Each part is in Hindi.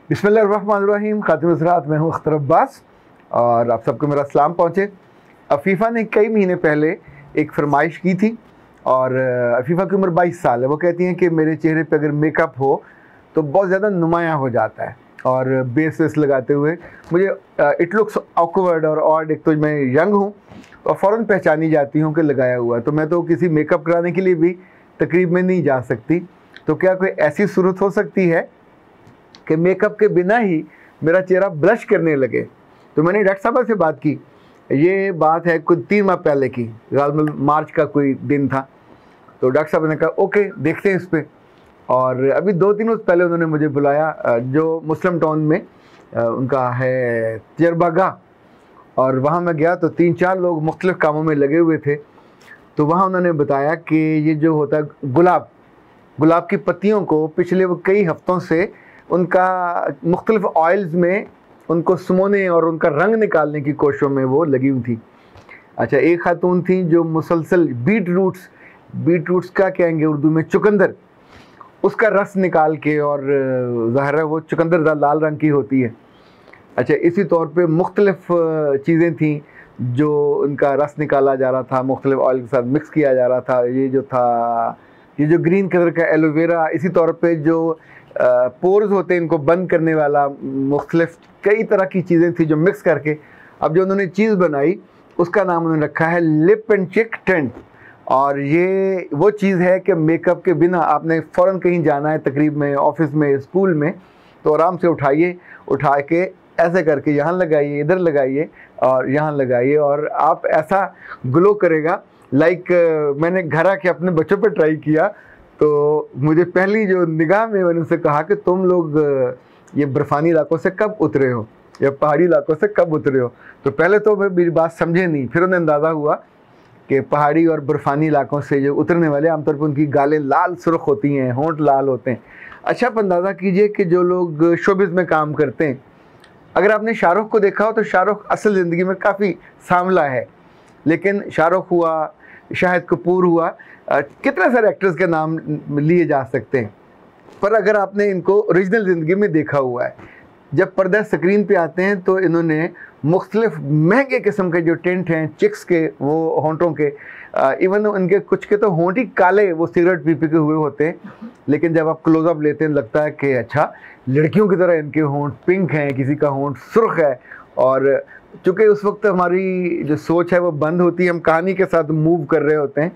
बिस्मिल्लाहिर्रहमानिर्रहीम। खातिम हज़रात, मैं हूँ अख्तर अब्बास और आप सबको मेरा सलाम पहुँचे। अफ़ीफ़ा ने कई महीने पहले एक फरमाइश की थी और अफ़ीफ़ा की उम्र 22 साल है। वो कहती हैं कि मेरे चेहरे पे अगर मेकअप हो तो बहुत ज़्यादा नुमायाँ हो जाता है और बेस वेस लगाते हुए मुझे इट लुक्स ऑकवर्ड और ऑड। एक तो मैं यंग हूँ और फ़ौरन पहचानी जाती हूँ कि लगाया हुआ है, तो मैं तो किसी मेकअप कराने के लिए भी तकरीब में नहीं जा सकती। तो क्या कोई ऐसी सूरत हो सकती है कि मेकअप के बिना ही मेरा चेहरा ब्लश करने लगे? तो मैंने डॉक्टर साहब से बात की। ये बात है कुछ 3 माह पहले की, गालमल मार्च का कोई दिन था। तो डॉक्टर साहब ने कहा ओके देखते हैं इस पर। और अभी 2-3 रोज़ पहले उन्होंने मुझे बुलाया जो मुस्लिम टाउन में उनका है तजर्बागाह, और वहाँ मैं गया तो 3-4 लोग मुख्तलिफ़ कामों में लगे हुए थे। तो वहाँ उन्होंने बताया कि ये जो होता है गुलाब की पत्तियों को पिछले वो कई हफ्तों से उनका मुख्तलिफ़ ऑयल्स में उनको सुमोने और उनका रंग निकालने की कोशिशों में वो लगी हुई थी। अच्छा, एक खातून थी जो मुसलसल बीट रूट्स क्या कहेंगे उर्दू में, चुकंदर, उसका रस निकाल के, और ज़ाहिर है वो चुकंदर लाल रंग की होती है। अच्छा, इसी तौर पे मुख्तलिफ़ चीज़ें थी जो उनका रस निकाला जा रहा था, मुख्तलिफ़ ऑयल के साथ मिक्स किया जा रहा था। ये जो ग्रीन कलर का एलोवेरा, इसी तौर पे जो पोर्स होते हैं इनको बंद करने वाला, मुख्तलिफ़ कई तरह की चीज़ें थी जो मिक्स करके अब जो उन्होंने चीज़ बनाई उसका नाम उन्होंने रखा है लिप एंड चिक टिंट। और ये वो चीज़ है कि मेकअप के बिना आपने फ़ौरन कहीं जाना है, तकरीब में, ऑफिस में, स्कूल में, तो आराम से उठा के ऐसे करके यहाँ लगाइए, इधर लगाइए और यहाँ लगाइए, और आप ऐसा ग्लो करेगा। मैंने घर आके अपने बच्चों पे ट्राई किया तो मुझे पहली जो निगाह में मैंने उनसे कहा कि तुम लोग ये बर्फ़ानी इलाकों से कब उतरे हो या पहाड़ी इलाकों से कब उतरे हो? तो पहले तो वे मेरी बात समझे नहीं, फिर उन्हें अंदाज़ा हुआ कि पहाड़ी और बर्फ़ानी इलाकों से जो उतरने वाले आमतौर पर उनकी गालें लाल सुर्ख होती हैं, होंठ लाल होते हैं। अच्छा, आप अंदाज़ा कीजिए कि जो लोग शोबिज़ में काम करते हैं, अगर आपने शाहरुख को देखा हो तो शाहरुख असल ज़िंदगी में काफ़ी सांवला है, लेकिन शाहरुख हुआ, शाहिद कपूर हुआ, कितने सारे एक्टर्स के नाम लिए जा सकते हैं, पर अगर आपने इनको ओरिजिनल ज़िंदगी में देखा हुआ है, जब पर्दा स्क्रीन पे आते हैं तो इन्होंने मुख्तलिफ़ महंगे किस्म के जो टिंट हैं चिक्स के, वो होंठों के, इवन उनके कुछ के तो होंठ ही काले, वो सिगरेट पी के हुए होते हैं, लेकिन जब आप क्लोज़अप लेते हैं लगता है कि अच्छा लड़कियों की तरह इनके होंठ पिंक हैं, किसी का होंठ सुर्ख है। और चूँकि उस वक्त हमारी जो सोच है वो बंद होती है, हम कहानी के साथ मूव कर रहे होते हैं,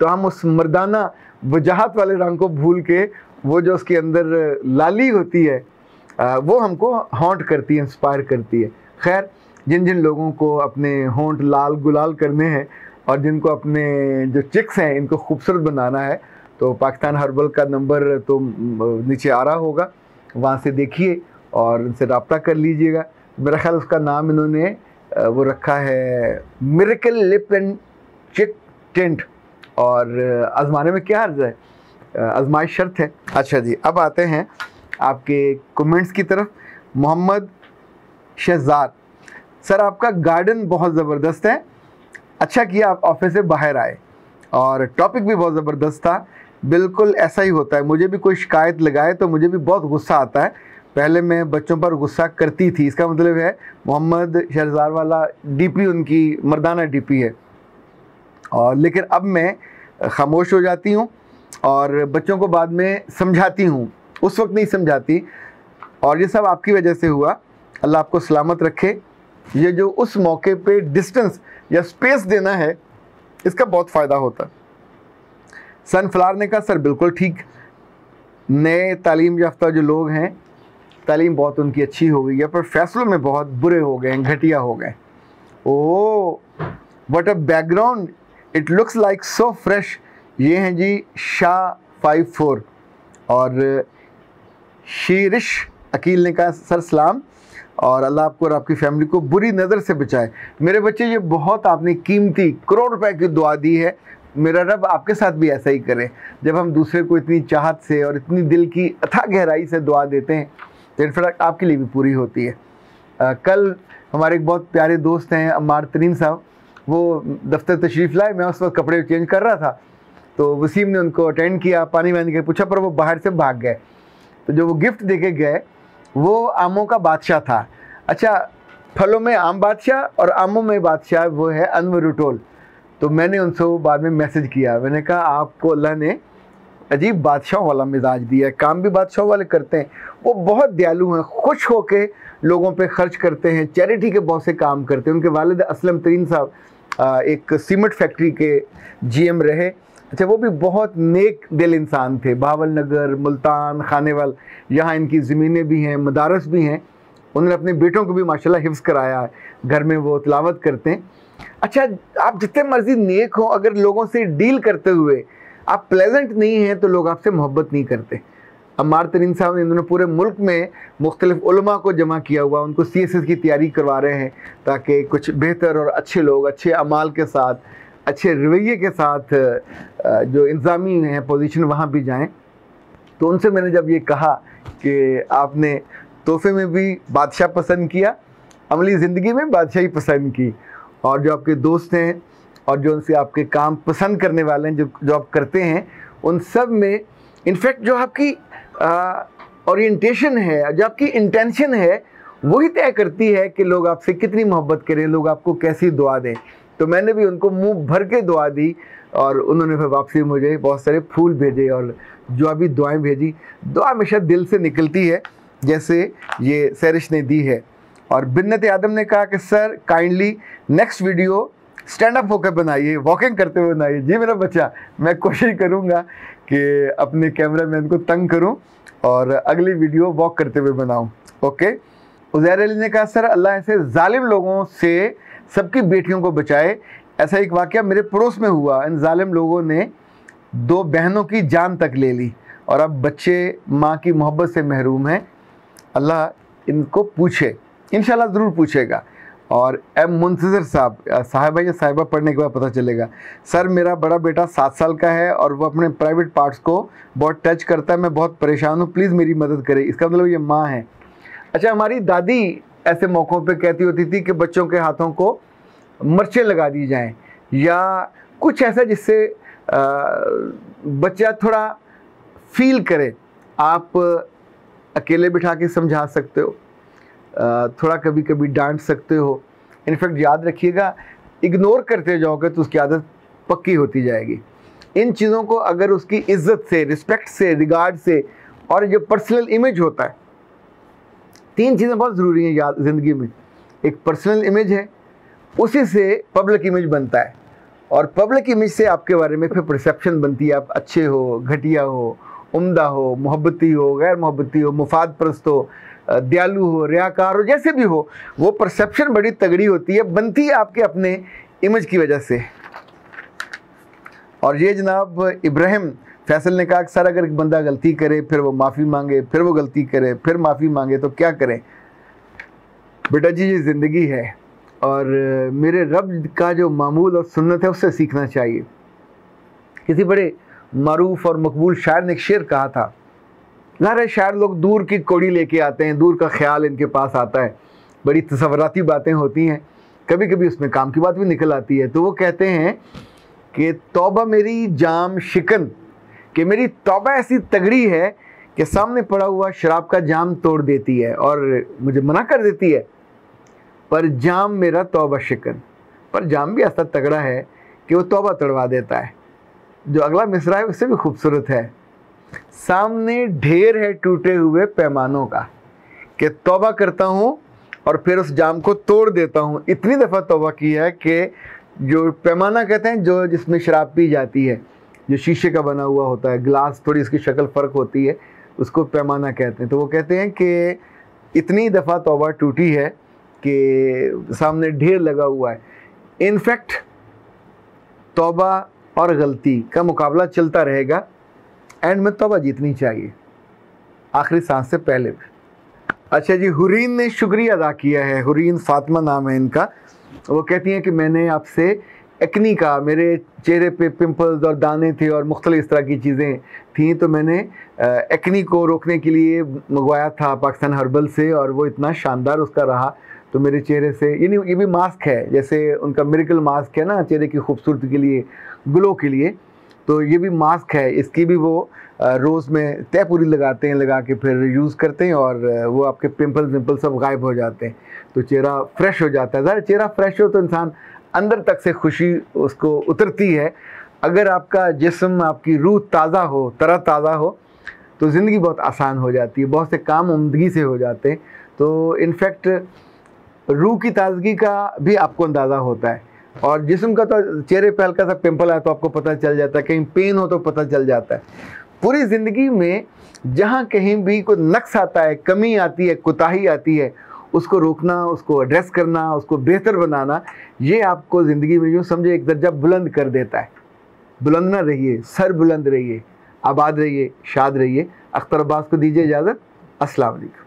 तो हम उस मर्दाना वजाहत वाले रंग को भूल के वो जो उसके अंदर लाली होती है वो हमको हॉन्ट करती है, इंस्पायर करती है। खैर, जिन जिन लोगों को अपने होंठ लाल गुलाल करने हैं और जिनको अपने जो चिक्स हैं इनको खूबसूरत बनाना है, तो पाकिस्तान हर्बल का नंबर तो नीचे आ रहा होगा, वहाँ से देखिए और उनसे रब्ता कर लीजिएगा। मेरा ख्याल उसका नाम इन्होंने वो रखा है मिरेकल लिप एंड चिक टिंट, और आजमाने में क्या अर्ज़ है, आजमाइश शर्त है। अच्छा जी, अब आते हैं आपके कमेंट्स की तरफ। मोहम्मद शहजाद सर, आपका गार्डन बहुत ज़बरदस्त है, अच्छा किया आप ऑफिस से बाहर आए, और टॉपिक भी बहुत ज़बरदस्त था। बिल्कुल ऐसा ही होता है, मुझे भी कोई शिकायत लगाए तो मुझे भी बहुत गुस्सा आता है। पहले मैं बच्चों पर गुस्सा करती थी, इसका मतलब है मोहम्मद शहजाद वाला डीपी उनकी मर्दाना डीपी है, और लेकिन अब मैं खामोश हो जाती हूँ और बच्चों को बाद में समझाती हूँ, उस वक्त नहीं समझाती। और ये सब आपकी वजह से हुआ, अल्लाह आपको सलामत रखे। ये जो उस मौके पे डिस्टेंस या स्पेस देना है, इसका बहुत फ़ायदा होता है। सनफ्लावर ने कहा सर बिल्कुल ठीक, नए तालीम याफ्ता जो लोग हैं, तालीम बहुत उनकी अच्छी हो गई है, पर फैसलों में बहुत बुरे हो गए हैं, घटिया हो गए। Oh what a background, it looks like so fresh. ये हैं जी शाह 54, और शीरिश अकील ने कहा सर सलाम, और अल्लाह आपको और आपकी फैमिली को बुरी नज़र से बचाए। मेरे बच्चे, ये बहुत आपने कीमती करोड़ रुपए की दुआ दी है, मेरा रब आपके साथ भी ऐसा ही करे। जब हम दूसरे को इतनी चाहत से और इतनी दिल की अथाह गहराई से दुआ देते हैं तो इनफैक्ट आपके लिए भी पूरी होती है। कल हमारे एक बहुत प्यारे दोस्त हैं अम्मार तरीन साहब, वो दफ्तर तशरीफ़ लाए, मैं उस वक्त कपड़े चेंज कर रहा था, तो वसीम ने उनको अटेंड किया, पानी वानी के पूछा, पर वो बाहर से भाग गए। तो जो वो गिफ्ट देके गए वो आमों का बादशाह था। अच्छा, फलों में आम बादशाह और आमों में बादशाह वो है अनवर उटोल। तो मैंने उनसे वो बाद में मैसेज किया, मैंने कहा आपको अल्लाह ने अजीब बादशाहों वाला मिजाज दिया है, काम भी बादशाहों वाले करते हैं। वो बहुत दयालु हैं, खुश होके लोगों पे खर्च करते हैं, चैरिटी के बहुत से काम करते हैं। उनके वालिद असलम तरीन साहब एक सीमेंट फैक्ट्री के जीएम रहे। अच्छा, वो भी बहुत नेक दिल इंसान थे। बहावल नगर, मुल्तान, खानेवाल, यहाँ इनकी ज़मीनें भी हैं, मदारस भी हैं। उन्होंने अपने बेटों को भी माशाल्लाह हिफ्ज़ कराया है, घर में वो तिलावत करते हैं। अच्छा, आप जितने मर्जी नेक हो, अगर लोगों से डील करते हुए आप प्लेजेंट नहीं हैं तो लोग आपसे मोहब्बत नहीं करते। अम्मार तरीन साहब ने इन्होंने पूरे मुल्क में मुख्तलिफ उलमा को जमा किया हुआ, उनको CSS की तैयारी करवा रहे हैं ताकि कुछ बेहतर और अच्छे लोग अच्छे अमाल के साथ, अच्छे रवैये के साथ जो इंतज़ामी हैं पोजीशन वहाँ भी जाएं। तो उनसे मैंने जब ये कहा कि आपने तोहफे में भी बादशाह पसंद किया, अमली ज़िंदगी में बादशाही पसंद की, और जो आपके दोस्त हैं और जो उनसे आपके काम पसंद करने वाले हैं, जो आप करते हैं, उन सब में इनफैक्ट जो आपकी ओरिएंटेशन है, जो आपकी इंटेंशन है, वही तय करती है कि लोग आपसे कितनी मोहब्बत करें, लोग आपको कैसी दुआ दें। तो मैंने भी उनको मुंह भर के दुआ दी और उन्होंने फिर वापसी मुझे बहुत सारे फूल भेजे और जो अभी दुआएं भेजी। दुआ हमेशा दिल से निकलती है, जैसे ये सैरिश ने दी है। और बिन्नत आदम ने कहा कि sir kindly next video stand up होकर बनाइए, वॉकिंग करते हुए बनाइए। जी मेरा बच्चा, मैं कोशिश करूँगा कि अपने कैमरा मैन को तंग करूँ और अगली वीडियो वॉक करते हुए बनाऊँ। ओके। उज़ैर अली ने कहा सर अल्लाह ऐसे जालिम लोगों से सबकी बेटियों को बचाए। ऐसा एक वाक़या मेरे पड़ोस में हुआ, इन जालिम लोगों ने 2 बहनों की जान तक ले ली और अब बच्चे माँ की मोहब्बत से महरूम हैं। अल्लाह इनको पूछे, इंशाल्लाह ज़रूर पूछेगा। और एम मुंतज़िर साहबा या साहिबा पढ़ने के बाद पता चलेगा। सर मेरा बड़ा बेटा 7 साल का है और वो अपने प्राइवेट पार्ट्स को बहुत टच करता है, मैं बहुत परेशान हूँ, प्लीज़ मेरी मदद करें। इसका मतलब ये माँ है। अच्छा, हमारी दादी ऐसे मौक़ों पे कहती होती थी कि बच्चों के हाथों को मिर्चें लगा दी जाएं या कुछ ऐसा जिससे बच्चा थोड़ा फील करे। आप अकेले बिठा के समझा सकते हो, थोड़ा कभी कभी डांट सकते हो। इनफैक्ट याद रखिएगा, इग्नोर करते जाओगे तो उसकी आदत पक्की होती जाएगी। इन चीज़ों को अगर उसकी इज्जत से, रिस्पेक्ट से, रिगार्ड से, और जो पर्सनल इमेज होता है, 3 चीज़ें बहुत ज़रूरी हैं याद ज़िंदगी में। एक पर्सनल इमेज है, उसी से पब्लिक इमेज बनता है और पब्लिक इमेज से आपके बारे में फिर परसेप्शन बनती है। आप अच्छे हो, घटिया हो, उम्दा हो, मोहब्बती हो, गैर मोहब्बती हो, मुफाद परस्त हो, दयालु हो, रियाकार हो, जैसे भी हो, वो परसेप्शन बड़ी तगड़ी होती है, बनती है आपके अपने इमेज की वजह से। और ये जनाब इब्राहिम फैसल ने कहा कि सर अगर एक बंदा गलती करे, फिर वो माफ़ी मांगे, फिर वो गलती करे, फिर माफ़ी मांगे, तो क्या करें? बेटा जी, ये ज़िंदगी है और मेरे रब का जो मामूल और सुन्नत है उससे सीखना चाहिए। किसी बड़े मारूफ और मकबूल शायर ने एक शेर कहा था। ज़ाहिर है शायर लोग दूर की कौड़ी लेके आते हैं, दूर का ख्याल इनके पास आता है, बड़ी तसव्वुराती बातें होती हैं, कभी कभी उसमें काम की बात भी निकल आती है। तो वो कहते हैं कि तौबा मेरी जाम शिकन, कि मेरी तौबा ऐसी तगड़ी है कि सामने पड़ा हुआ शराब का जाम तोड़ देती है और मुझे मना कर देती है, पर जाम मेरा तौबा शिकन। पर जाम भी ऐसा तगड़ा है कि वो तौबा तड़वा देता है। जो अगला मिसरा है उससे भी खूबसूरत है। सामने ढेर है टूटे हुए पैमानों का, कि तौबा करता हूँ और फिर उस जाम को तोड़ देता हूँ। इतनी दफ़ा तौबा की है कि जो पैमाना कहते हैं, जो जिसमें शराब पी जाती है, जो शीशे का बना हुआ होता है, ग्लास, थोड़ी इसकी शक्ल फ़र्क होती है, उसको पैमाना कहते हैं। तो वो कहते हैं कि इतनी दफ़ा तौबा टूटी है कि सामने ढेर लगा हुआ है। इनफैक्ट तौबा और गलती का मुकाबला चलता रहेगा, एंड में तौबा जीतनी चाहिए आखिरी सांस से पहले भी। अच्छा जी, हुरीन ने शुक्रिया अदा किया है। हुरीन फातिमा नाम है इनका। वो कहती हैं कि मैंने आपसे एक्नी का, मेरे चेहरे पे पिंपल्स और दाने थे और मुख्तलिफ इस तरह की चीज़ें थीं, तो मैंने एक्नी को रोकने के लिए मंगवाया था पाकिस्तान हर्बल से और वो इतना शानदार उसका रहा। तो मेरे चेहरे से, ये भी मास्क है, जैसे उनका मिरेकल मास्क है ना, चेहरे की खूबसूरती के लिए, ग्लो के लिए। तो ये भी मास्क है, इसकी भी वो रोज़ में तय पूरी लगाते हैं, लगा के फिर यूज़ करते हैं और वो आपके पिंपल सब गायब हो जाते हैं, तो चेहरा फ्रेश हो जाता है। ज़रा चेहरा फ्रेश हो तो इंसान अंदर तक से खुशी उसको उतरती है। अगर आपका जिस्म, आपकी रूह ताज़ा हो, तरह ताज़ा हो, तो ज़िंदगी बहुत आसान हो जाती है, बहुत से काम उम्दगी से हो जाते हैं। तो इनफैक्ट रूह की ताज़गी का भी आपको अंदाज़ा होता है, और जिस्म का तो चेहरे पे हल्का सा पिंपल है तो आपको पता चल जाता है, कहीं पेन हो तो पता चल जाता है। पूरी ज़िंदगी में जहाँ कहीं भी कोई नक्स आता है, कमी आती है, कोताही आती है, उसको रोकना, उसको एड्रेस करना, उसको बेहतर बनाना, ये आपको ज़िंदगी में यूँ समझे एक दर्जा बुलंद कर देता है। बुलंद ना रहिए, सर बुलंद रहिए, आबाद रहिए, शाद रहिए। अख्तर अब्बास को दीजिए इजाज़त। अस्सलाम वालेकुम।